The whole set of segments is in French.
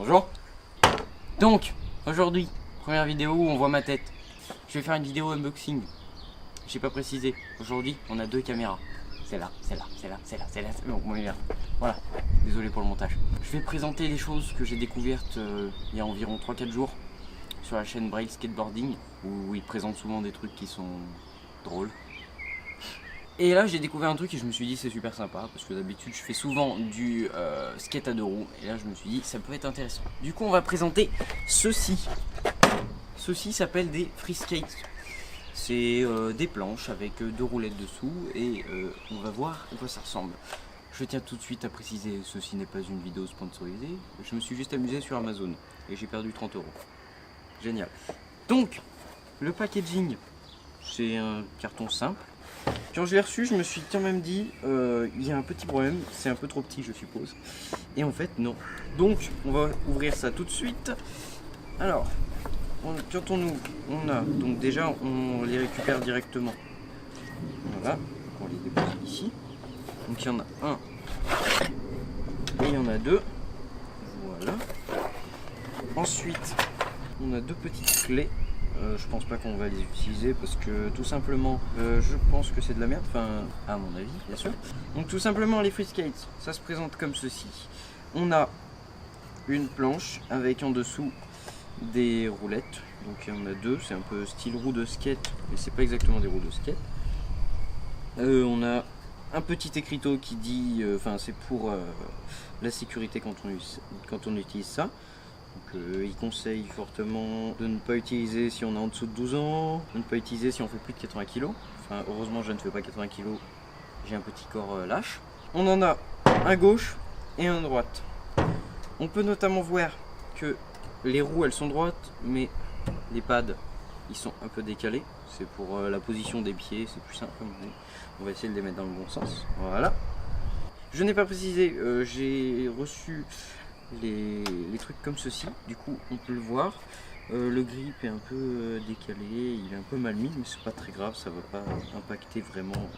Bonjour. Donc, aujourd'hui, première vidéo où on voit ma tête. Je vais faire une vidéo unboxing. J'ai pas précisé. Aujourd'hui, on a deux caméras. C'est là. Bon, voilà. Désolé pour le montage. Je vais présenter les choses que j'ai découvertes il y a environ 3-4 jours sur la chaîne Braille Skateboarding, où ils présentent souvent des trucs qui sont drôles. Et là j'ai découvert un truc et je me suis dit c'est super sympa parce que d'habitude je fais souvent du skate à deux roues et là je me suis dit ça peut être intéressant. Du coup on va présenter ceci. Ceci s'appelle des free skates. C'est des planches avec deux roulettes dessous et on va voir à quoi ça ressemble. Je tiens tout de suite à préciser, ceci n'est pas une vidéo sponsorisée. Je me suis juste amusé sur Amazon et j'ai perdu 30 €. Génial. Donc le packaging, c'est un carton simple. Quand je l'ai reçu, je me suis quand même dit, il y a un petit problème, c'est un peu trop petit je suppose. Et en fait non. Donc on va ouvrir ça tout de suite. Alors, quand on ouvre, on a, donc déjà on les récupère directement. Voilà, on les dépose ici. Donc il y en a un et il y en a deux. Voilà. Ensuite, on a deux petites clés. Je pense pas qu'on va les utiliser parce que tout simplement je pense que c'est de la merde, enfin à mon avis bien sûr. Donc tout simplement les free skates, ça se présente comme ceci. On a une planche avec en dessous des roulettes, donc il y en a deux, c'est un peu style roue de skate mais c'est pas exactement des roues de skate. On a un petit écriteau qui dit, enfin c'est pour la sécurité quand on utilise ça. Donc, il conseille fortement de ne pas utiliser si on est en dessous de 12 ans, de ne pas utiliser si on fait plus de 80 kg. Enfin, heureusement, je ne fais pas 80 kg, j'ai un petit corps lâche. On en a un gauche et un droite. On peut notamment voir que les roues elles sont droites, mais les pads ils sont un peu décalés. C'est pour la position des pieds, c'est plus simple. On va essayer de les mettre dans le bon sens. Voilà. Je n'ai pas précisé, j'ai reçu les trucs comme ceci, du coup on peut le voir. Le grip est un peu décalé, il est un peu mal mis, mais c'est pas très grave, ça va pas impacter vraiment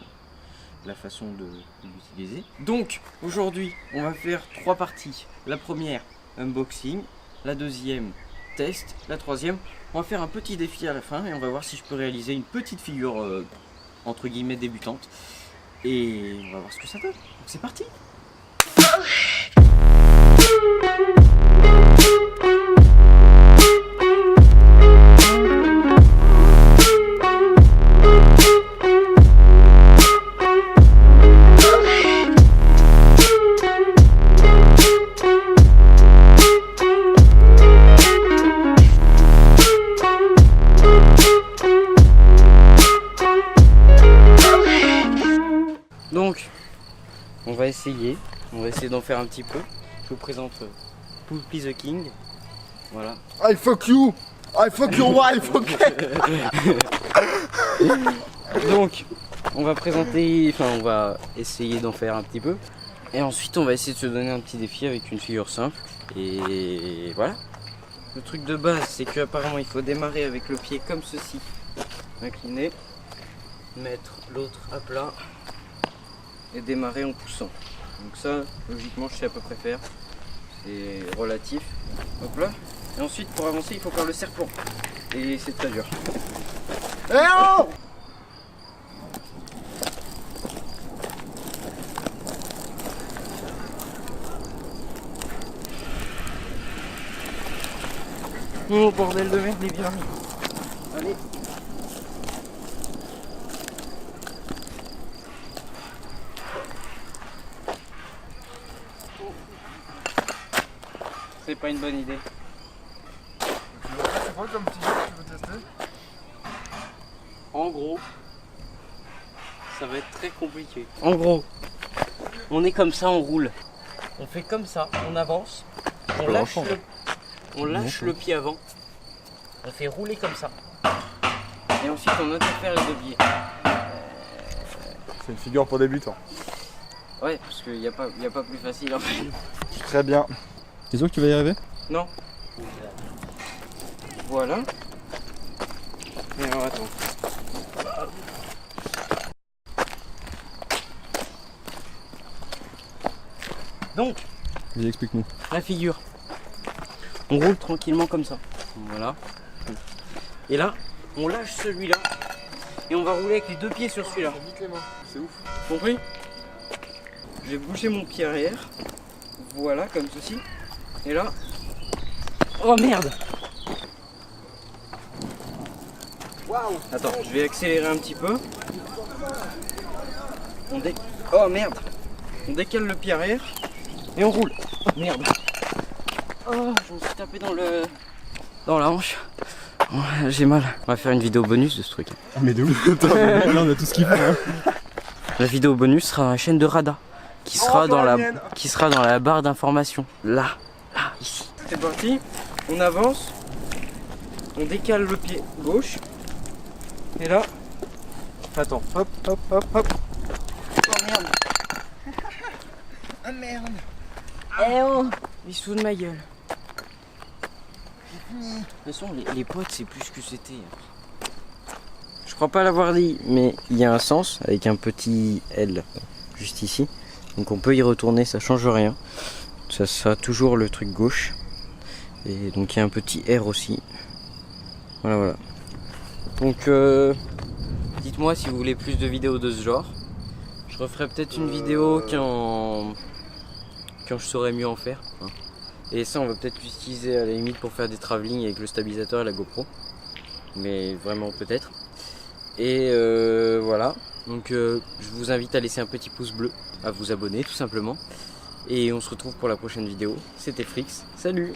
la façon de l'utiliser. Donc aujourd'hui on va faire trois parties. La première unboxing, la deuxième test, la troisième on va faire un petit défi à la fin et on va voir si je peux réaliser une petite figure entre guillemets débutante et on va voir ce que ça donne. Donc c'est parti. Donc, on va essayer d'en faire un petit peu. Je vous présente Poopy the King. Voilà. I fuck you! I fuck your wife, ok? Donc, on va essayer d'en faire un petit peu. Et ensuite, on va essayer de se donner un petit défi avec une figure simple. Et voilà. Le truc de base, c'est qu'apparemment, il faut démarrer avec le pied comme ceci. Incliné. Mettre l'autre à plat. Et démarrer en poussant. Donc ça, logiquement, je sais à peu près faire. C'est relatif. Hop là. Et ensuite, pour avancer, il faut faire le serpent. Et c'est très dur. Eh oh! Oh bordel de merde, les virages. Allez. C'est pas une bonne idée. C'est quoi comme petit jeu que tu veux tester? En gros, ça va être très compliqué. En gros, on est comme ça, on roule. On fait comme ça, on avance, on lâche le pied avant. On fait rouler comme ça. Et ensuite on interfère les deux pieds. C'est une figure pour débutants. Ouais, parce qu'il n'y a pas plus facile en fait. Très bien. T'es sûr que tu vas y arriver? Non. Voilà. Et alors attends. Donc, Vas-y, explique-nous. la figure. On roule tranquillement comme ça. Voilà. Et là, on lâche celui-là. Et on va rouler avec les deux pieds sur celui-là. Ça nique les mains, c'est ouf. Compris? Je vais bouger mon pied arrière. Voilà, comme ceci. Et là. Oh merde! Waouh! Attends, je vais accélérer un petit peu. Oh merde! On décale le pied arrière. Et on roule. Oh merde! Oh, je me suis tapé dans la hanche. Ouais, j'ai mal. On va faire une vidéo bonus de ce truc. Ah, mais de ouf! Attends, là on a tout ce qu'il faut. Hein. La vidéo bonus sera dans la chaîne de Rada. Qui sera, dans la barre d'information. Là, ici. C'est parti. On avance. On décale le pied gauche. Et là. Attends. Hop, hop, hop, hop. Oh merde. Ah merde! Eh oh! Il se fout de ma gueule. De toute façon, les potes, c'est plus ce que c'était. Je crois pas l'avoir dit, mais il y a un sens avec un petit L juste ici. Donc on peut y retourner, ça change rien. Ça sera toujours le truc gauche. Et donc il y a un petit R aussi. Voilà. Donc dites-moi si vous voulez plus de vidéos de ce genre. Je referai peut-être une vidéo quand je saurai mieux en faire. Et ça on va peut-être l'utiliser à la limite pour faire des travelling avec le stabilisateur et la GoPro. Mais vraiment peut-être. Et voilà. Donc je vous invite à laisser un petit pouce bleu, à vous abonner tout simplement. Et on se retrouve pour la prochaine vidéo. C'était Frix, salut!